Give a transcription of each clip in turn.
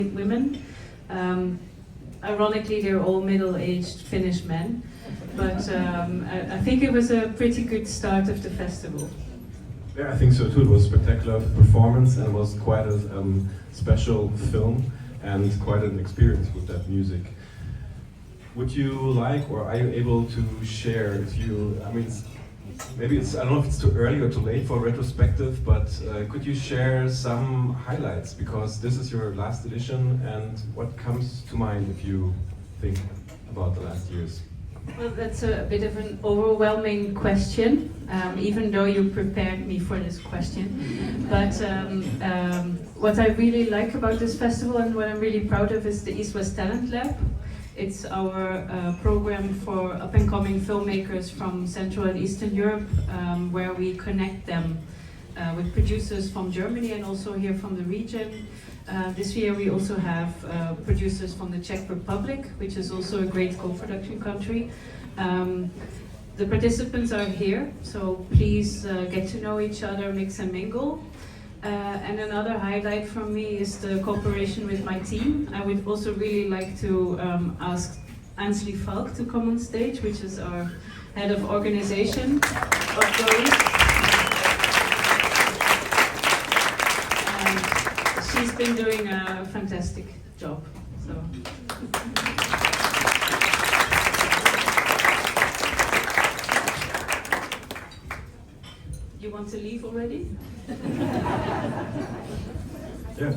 women. Ironically, they're all middle-aged Finnish men, but I think it was a pretty good start of the festival. Yeah, I think so too. It was a spectacular performance and it was quite a special film and quite an experience with that music. Would you like, or are you able to share if you, I mean, I don't know if it's too early or too late for a retrospective, but could you share some highlights? Because this is your last edition, and what comes to mind if you think about the last years? Well, that's a bit of an overwhelming question, even though you prepared me for this question. But what I really like about this festival and what I'm really proud of is the East-West Talent Lab. It's our program for up-and-coming filmmakers from Central and Eastern Europe, where we connect them with producers from Germany and also here from the region. This year we also have producers from the Czech Republic, which is also a great co-production country. The participants are here, so please get to know each other, mix and mingle. And another highlight from me is the cooperation with my team. I would also really like to ask Ansli Falk to come on stage, which is our head of organization of GoEast. She's been doing a fantastic job. So. You want to leave already? Yeah.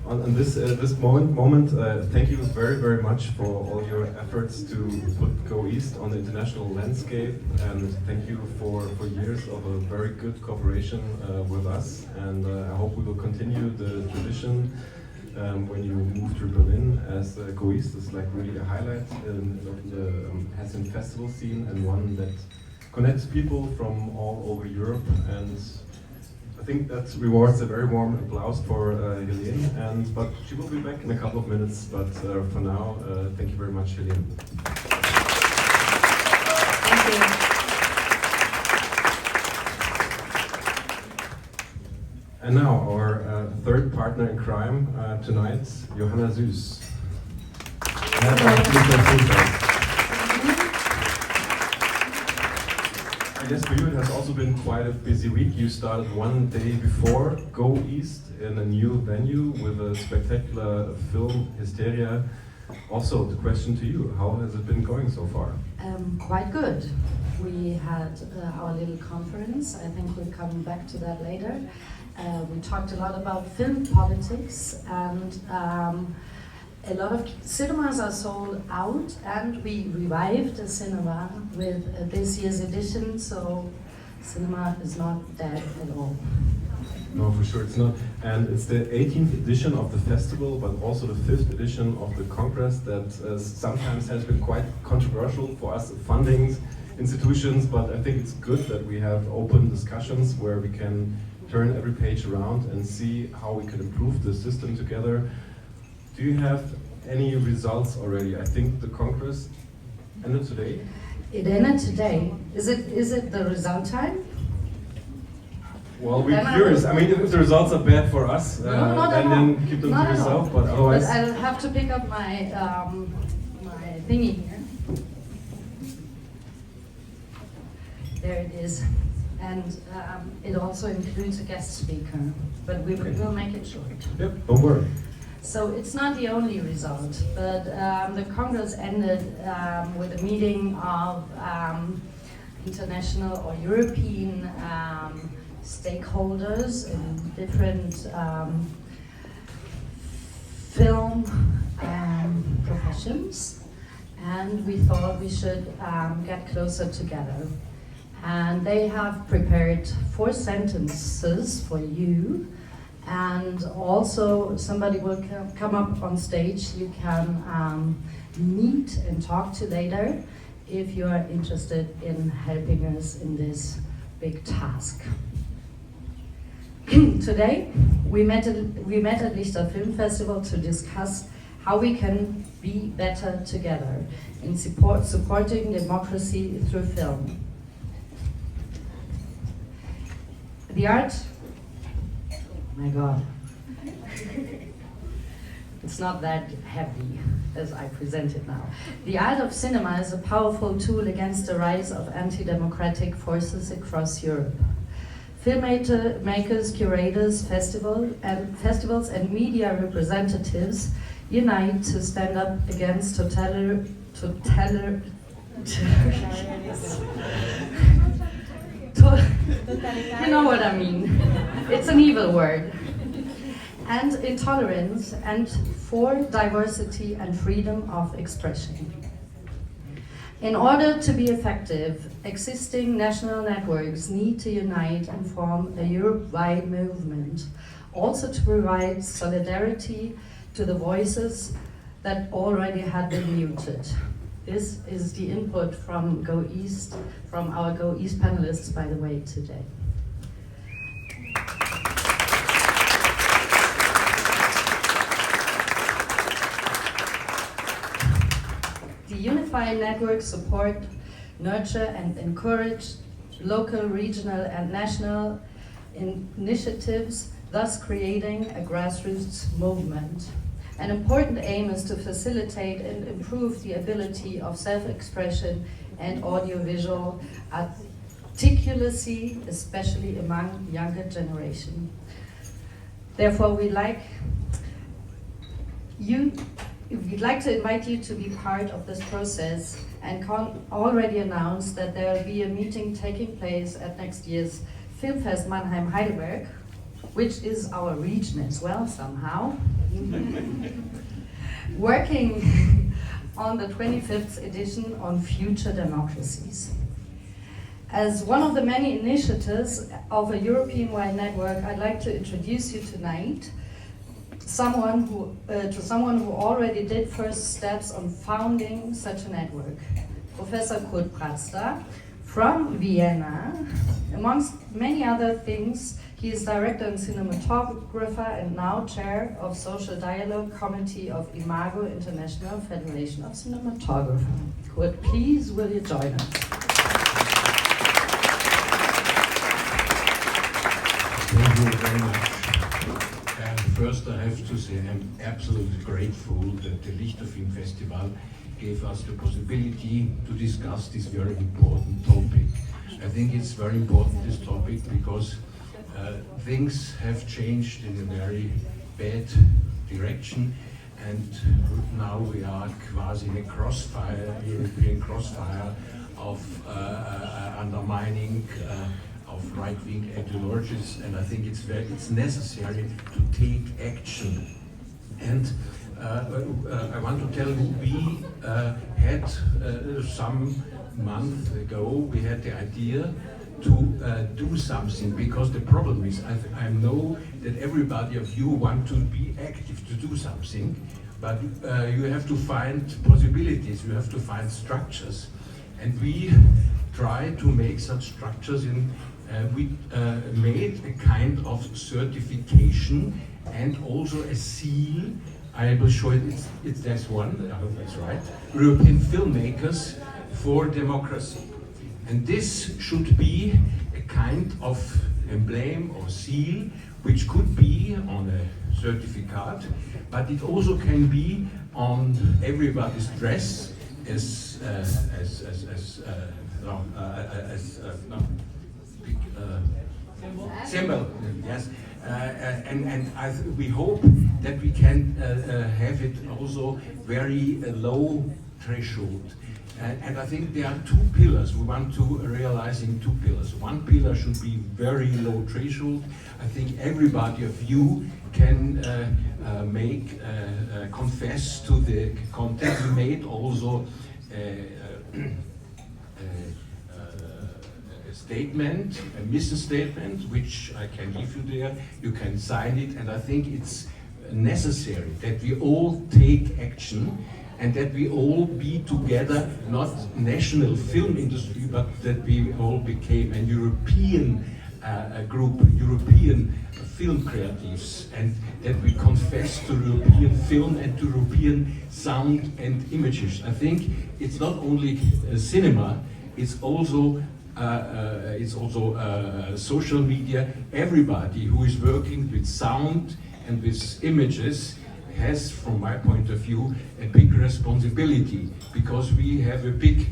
On this moment, thank you very much for all your efforts to put GoEast on the international landscape, and thank you for years of a very good cooperation with us. And I hope we will continue the tradition when you move to Berlin, as GoEast is like really a highlight in the Hessen festival scene, and one that connects people from all over Europe. And I think that rewards a very warm applause for Helene, but she will be back in a couple of minutes. But for now, thank you very much, Helene. Thank you. And now our third partner in crime tonight, Johanna Süß. I guess for you it has also been quite a busy week. You started one day before GoEast in a new venue with a spectacular film, Hysteria. Also, the question to you, how has it been going so far? Quite good. We had our little conference. I think we'll come back to that later. We talked a lot about film politics, and a lot of cinemas are sold out, and we revived the cinema with this year's edition, so cinema is not dead at all. No, for sure it's not. And it's the 18th edition of the festival, but also the 5th edition of the Congress that sometimes has been quite controversial for us funding institutions, but I think it's good that we have open discussions where we can turn every page around and see how we can improve the system together. Do you have any results already? I think the Congress ended today. It ended today. Is it the result time? Well, we're curious. I mean, if the results are bad for us, then keep them to yourself. But otherwise, but I'll have to pick up my my thingy here. There it is, and it also includes a guest speaker. But we will make it short. Yep, don't worry. So it's not the only result, but the Congress ended with a meeting of international or European stakeholders in different film professions, and we thought we should get closer together. And they have prepared 4 sentences for you. And also somebody will come up on stage you can meet and talk to later if you are interested in helping us in this big task. Today we met at LichterFFM Festival to discuss how we can be better together in supporting democracy through film. The art, oh my God. It's not that heavy as I present it now. The art of cinema is a powerful tool against the rise of anti-democratic forces across Europe. Filmmakers, curators, festivals and media representatives unite to stand up against you know what I mean. It's an evil word. And intolerance, and for diversity and freedom of expression. In order to be effective, existing national networks need to unite and form a Europe-wide movement, also to provide solidarity to the voices that already had been muted. This is the input from GoEast, from our GoEast panelists, by the way, today. The unified networks support, nurture and encourage local, regional and national initiatives, thus creating a grassroots movement. An important aim is to facilitate and improve the ability of self-expression and audiovisual articulacy, especially among younger generation. Therefore, we'd like to invite you to be part of this process and already announce that there will be a meeting taking place at next year's Filmfest Mannheim-Heidelberg, which is our region as well somehow, working on the 25th edition on future democracies. As one of the many initiatives of a European-wide network, I'd like to introduce you tonight to someone who already did first steps on founding such a network. Professor Kurt Pratzter from Vienna. Amongst many other things, he is director and cinematographer and now chair of Social Dialogue Committee of Imago International Federation of Cinematographers. Kurt, please will you join us? Thank you very much. And first I have to say I'm absolutely grateful that the LichterFFM Festival gave us the possibility to discuss this very important topic. I think it's very important, this topic, because things have changed in a very bad direction, and now we are quasi in a crossfire, European crossfire of undermining of right-wing ideologies, and I think it's necessary to take action. And I want to tell you, we had some months ago, we had the idea to do something, because the problem is, I know that everybody of you want to be active, to do something, but you have to find possibilities, you have to find structures. And we try to make such structures we made a kind of certification and also a seal. I will show it, there's one, I hope that's right, European Filmmakers for Democracy. And this should be a kind of emblem or seal, which could be on a certificate, but it also can be on everybody's dress as symbol, yes. And we hope that we can have it also very low threshold. And I think there are two pillars. We want to realize in two pillars. One pillar should be very low threshold. I think everybody of you can confess to the content. We made also a statement, a mission statement, which I can give you there. You can sign it, and I think it's necessary that we all take action and that we all be together, not national film industry, but that we all became a European group, European film creatives, and that we confess to European film and to European sound and images. I think it's not only cinema, it's also social media. Everybody who is working with sound and with images has, from my point of view, a big responsibility, because we have a big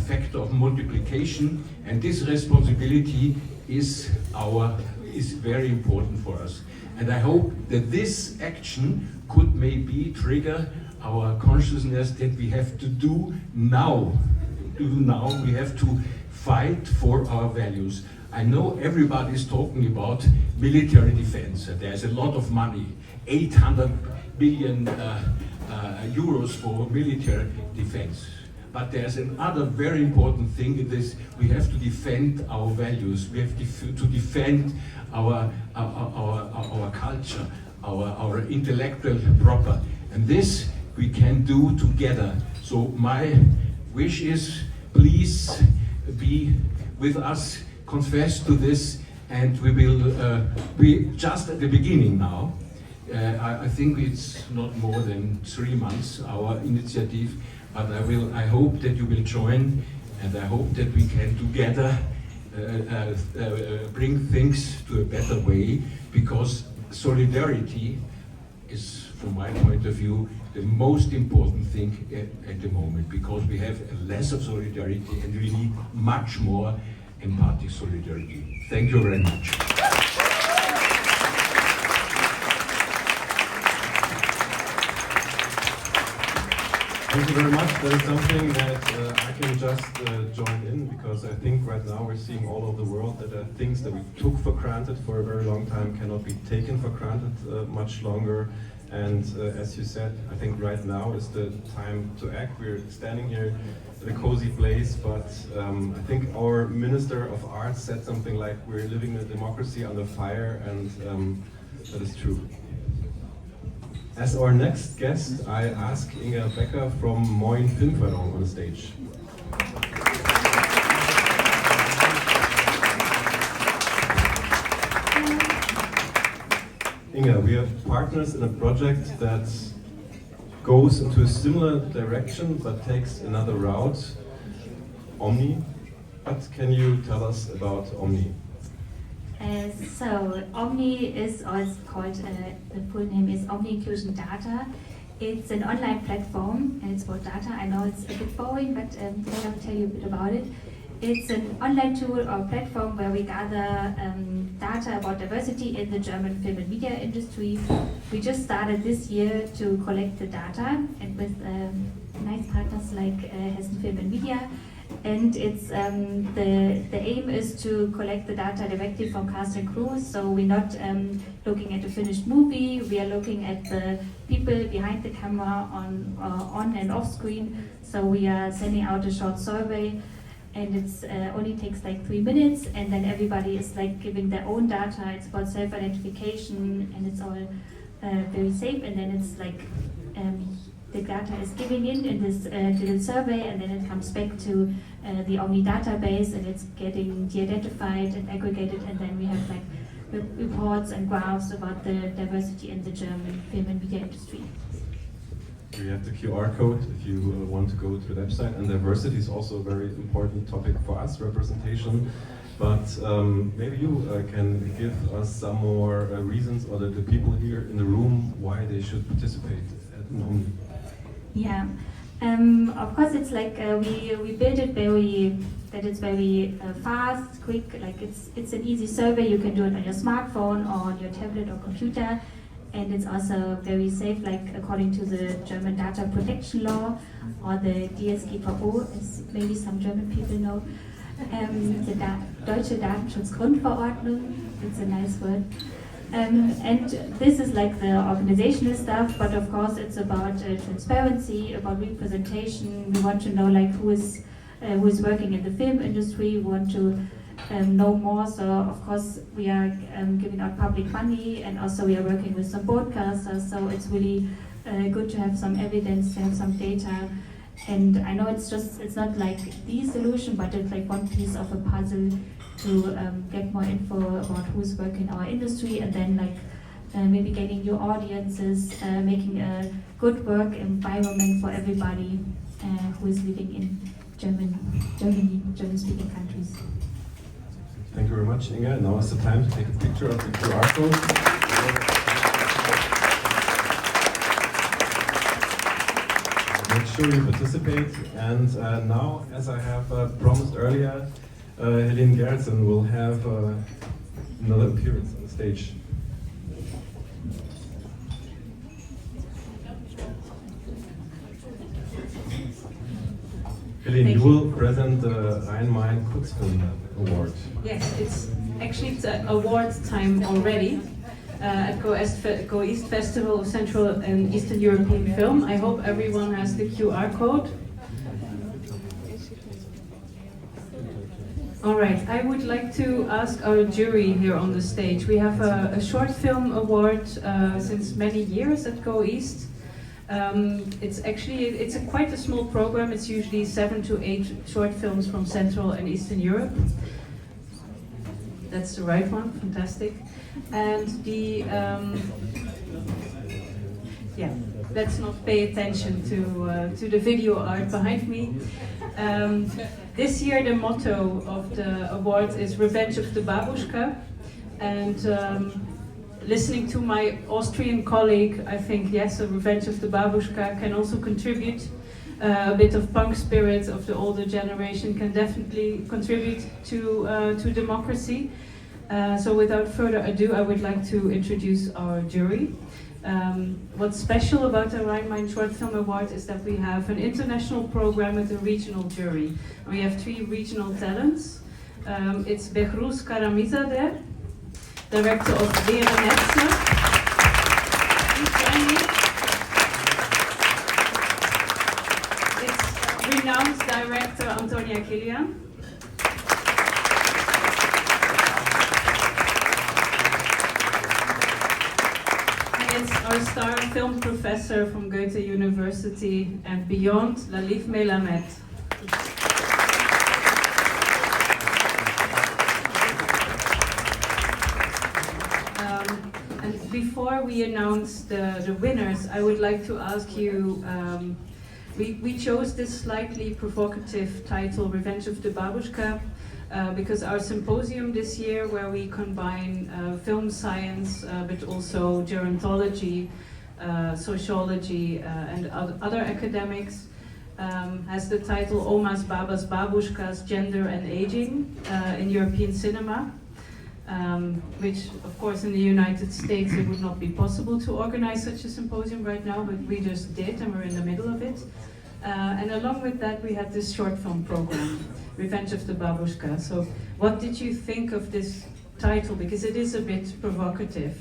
factor of multiplication, and this responsibility is very important for us. And I hope that this action could maybe trigger our consciousness that we have to do now. We have to fight for our values. I know everybody is talking about military defense. There's a lot of money, 800 billion euros for military defense. But there's another very important thing, it is we have to defend our values. We have to defend our culture, our intellectual proper. And this we can do together. So my wish is, please be with us, confess to this, and we will be just at the beginning now. I think it's not more than 3 months, our initiative, but I hope that you will join, and I hope that we can together bring things to a better way, because solidarity is, from my point of view, the most important thing at the moment, because we have less of solidarity and we need much more empathic solidarity. Thank you very much. Thank you very much. That is something that I can just join in, because I think right now we're seeing all over the world that things that we took for granted for a very long time cannot be taken for granted much longer. And as you said, I think right now is the time to act. We're standing here at a cozy place, but I think our Minister of Arts said something like, we're living in a democracy under fire, and that is true. As our next guest, I ask Inga Becker from Moin Filmförderung on the stage. Inga, we are partners in a project that goes into a similar direction but takes another route, Omni. What can you tell us about Omni? So Omni is, or it's called, the full name is Omni Inclusion Data. It's an online platform and it's about data. I know it's a bit boring, but I'll tell you a bit about it. It's an online tool or platform where we gather data about diversity in the German film and media industry. We just started this year to collect the data, and with nice partners like Hessen Film and Media. And it's the aim is to collect the data directly from cast and crew. So we're not looking at a finished movie. We are looking at the people behind the camera on and off screen. So we are sending out a short survey, and it's only takes like 3 minutes, and then everybody is like giving their own data. It's about self-identification, and it's all very safe. And then it's like the data is giving in this little survey, and then it comes back to the Omni database, and it's getting de-identified and aggregated, and then we have like reports and graphs about the diversity in the German film and media industry. We have the QR code if you want to go to the website, and diversity is also a very important topic for us, representation. But maybe you can give us some more reasons, or the people here in the room, why they should participate at Omni. Yeah, of course it's like we build it it's very fast, quick, like it's an easy survey. You can do it on your smartphone or on your tablet or computer, and it's also very safe, like according to the German data protection law or the DSGVO, as maybe some German people know, the Deutsche Datenschutzgrundverordnung, it's a nice word. And this is like the organizational stuff, but of course it's about transparency, about representation. We want to know like who is working in the film industry. We want to know more. So of course we are giving out public money, and also we are working with some broadcasters. So it's really good to have some evidence, to have some data. And I know it's not like the solution, but it's like one piece of a puzzle to get more info about who's working in our industry, and then like maybe getting new audiences, making a good work environment for everybody who is living in Germany, German-speaking countries. Thank you very much, Inga. Now is the time to take a picture of the QR code. jury participate. And now, as I have promised earlier, Helene Gerritsen will have another appearance on the stage. Helene, you will present the Rhein-Main Kurzfilm Award. Yes, it's award time already at GoEast Festival of Central and Eastern European Film. I hope everyone has the QR code. All right, I would like to ask our jury here on the stage. We have a short film award since many years at GoEast. It's quite a small program. It's usually 7 to 8 short films from Central and Eastern Europe. That's the right one, fantastic. And let's not pay attention to the video art behind me. This year the motto of the award is Revenge of the Babushka, and listening to my Austrian colleague, I think yes, a Revenge of the Babushka can also contribute. A bit of punk spirit of the older generation can definitely contribute to democracy. So without further ado, I would like to introduce our jury. What's special about the Rhein-Main Short Film Award is that we have an international program with a regional jury. We have 3 regional talents. It's Behruz Karamizadeh, director of Leren Netze. Please join me. It's renowned director Antonia Kilian. It's our star film professor from Goethe University and beyond, Lalif Melamed. And before we announce the winners, I would like to ask you, we chose this slightly provocative title, Revenge of the Babushka, because our symposium this year, where we combine film science, but also gerontology, sociology, and other academics, has the title Omas, Babas, Babushkas, Gender and Aging in European Cinema, which of course in the United States it would not be possible to organize such a symposium right now, but we just did and we're in the middle of it. And along with that we had this short film program, Revenge of the Babushka. So what did you think of this title? Because it is a bit provocative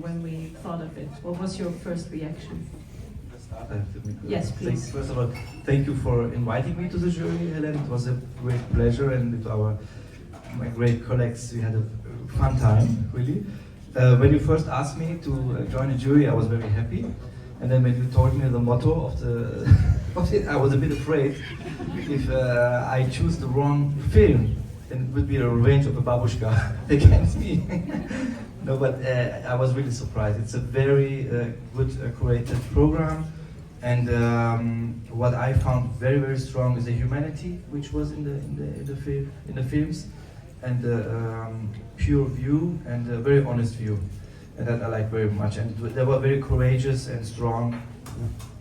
when we thought of it. What was your first reaction? Yes, please. First of all, thank you for inviting me to the jury, Helen. It was a great pleasure, and with my great colleagues, we had a fun time, really. When you first asked me to join the jury, I was very happy. And then when you told me the motto of it, I was a bit afraid if I choose the wrong film, then it would be a Revenge of a Babushka against me. No, but I was really surprised. It's a very good curated program, and what I found very, very strong is the humanity which was in the films, and the pure view and a very honest view. And that I like very much. And they were very courageous and strong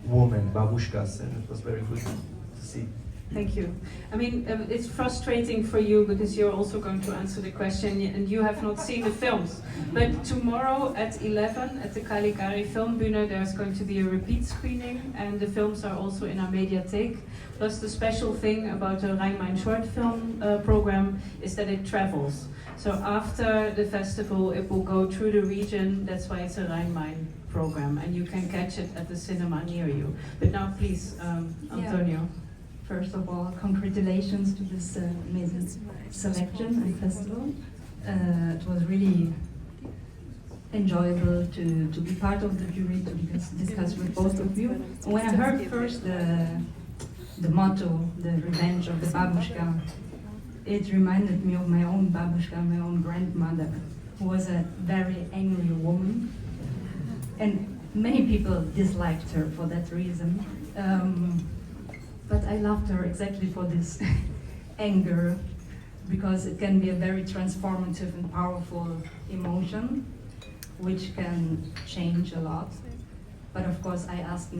women, babushkas, and it was very good to see. Thank you. I mean, it's frustrating for you because you're also going to answer the question and you have not seen the films. But tomorrow at 11 at the Caligari Filmbühne there's going to be a repeat screening, and the films are also in our Mediathek. Plus the special thing about the Rhein-Main short film program is that it travels. So after the festival it will go through the region, that's why it's a Rhein-Main program, and you can catch it at the cinema near you. But now please, Antonio. Yeah. First of all, congratulations to this amazing selection and festival. It was really enjoyable to be part of the jury, to discuss with both of you. When I heard first the motto, the Revenge of the Babushka, it reminded me of my own babushka, my own grandmother, who was a very angry woman. And many people disliked her for that reason. But I loved her exactly for this anger, because it can be a very transformative and powerful emotion, which can change a lot. But of course, I asked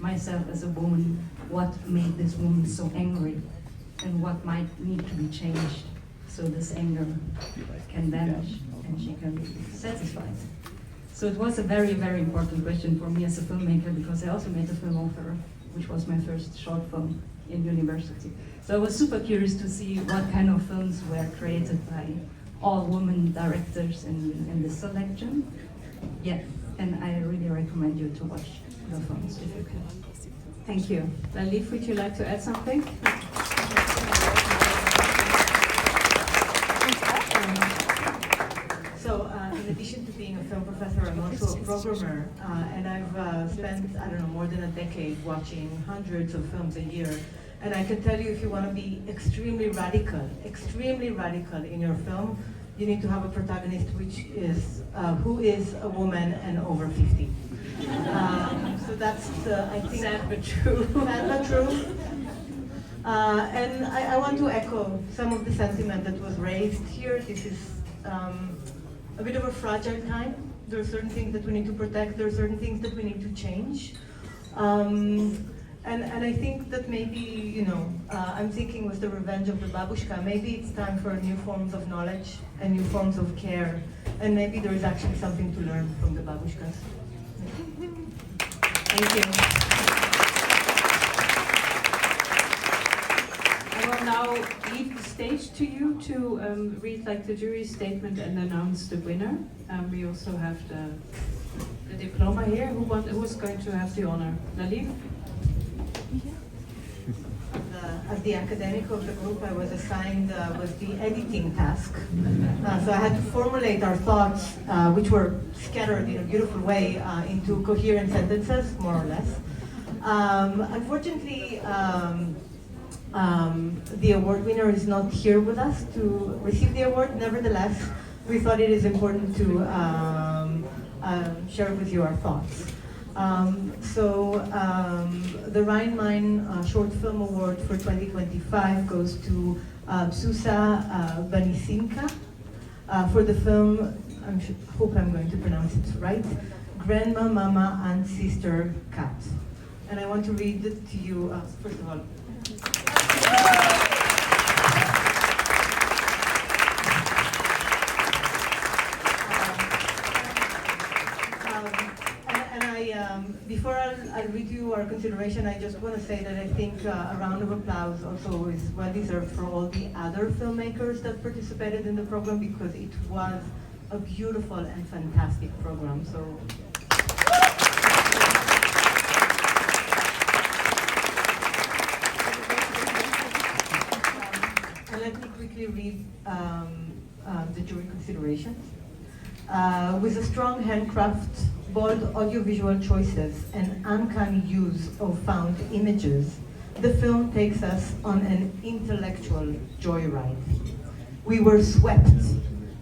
myself as a woman, what made this woman so angry, and what might need to be changed so this anger can vanish and she can be satisfied. So it was a very, very important question for me as a filmmaker, because I also made a film author, which was my first short film in university. So I was super curious to see what kind of films were created by all women directors in this selection. Yeah, and I really recommend you to watch the films if you can. Thank you. Lalif, would you like to add something? So, in addition to being a film professor, I'm also a programmer, and I've spent, I don't know, more than a decade watching hundreds of films a year. And I can tell you, if you want to be extremely radical in your film, you need to have a protagonist which is, who is a woman and over 50. So that's the, I think... Sad but true. Sad but true. And I want to echo some of the sentiment that was raised here. This is a bit of a fragile time. There are certain things that we need to protect. There are certain things that we need to change. And I think that maybe, you know, I'm thinking with the revenge of the babushka, maybe it's time for new forms of knowledge and new forms of care. And maybe there is actually something to learn from the babushkas. Thank you. I will now leave the stage to you to read like the jury statement and announce the winner. We also have the diploma here. Who's going to have the honor? Lalif? As the academic of the group, I was assigned with the editing task. So I had to formulate our thoughts, which were scattered in a beautiful way, into coherent sentences, more or less. Unfortunately, the award winner is not here with us to receive the award. Nevertheless, we thought it is important to share with you our thoughts. The Rhine-Main Short Film Award for 2025 goes to Susa Banisinka for the film, hope I'm going to pronounce it right, Grandma, Mama and Sister Cat. And I want to read it to you, first of all. Before I'll read you our consideration, I just want to say that I think a round of applause also is well deserved for all the other filmmakers that participated in the program, because it was a beautiful and fantastic program. So. And let me quickly read the jury considerations. With a strong handcraft, bold audiovisual choices, and uncanny use of found images, the film takes us on an intellectual joyride. We were swept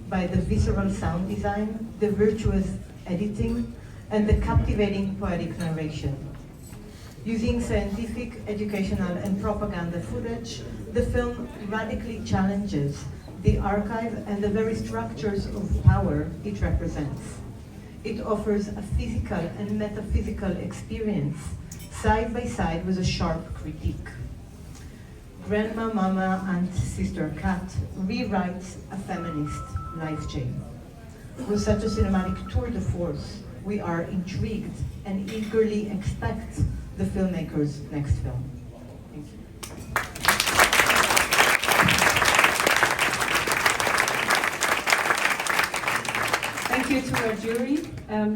by the visceral sound design, the virtuous editing, and the captivating poetic narration. Using scientific, educational, and propaganda footage, the film radically challenges the archive and the very structures of power it represents. It offers a physical and metaphysical experience side by side with a sharp critique. Grandma, Mama and Sister Cat rewrites a feminist life chain. With such a cinematic tour de force, we are intrigued and eagerly expect the filmmaker's next film. Thank you. Thank you to our jury.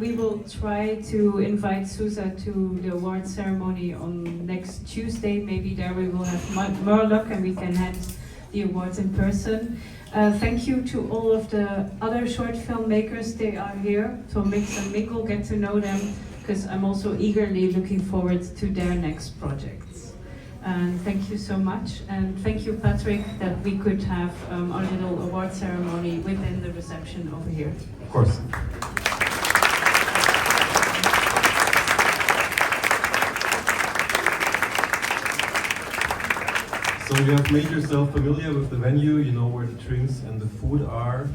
We will try to invite Susa to the award ceremony on next Tuesday. Maybe there we will have more luck and we can hand the awards in person. Thank you to all of the other short filmmakers. They are here, so mix and mingle, get to know them, because I'm also eagerly looking forward to their next projects. And thank you so much, and thank you, Patrick, that we could have our little award ceremony within the reception over here. Of course. So you have made yourself familiar with the venue, you know where the drinks and the food are.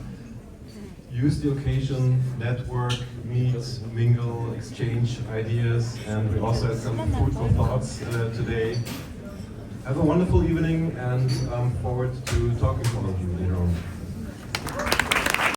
use the occasion, network, meet, mingle, exchange ideas, and we also had some fruitful thoughts today. Have a wonderful evening, and I'm forward to talking to all of you.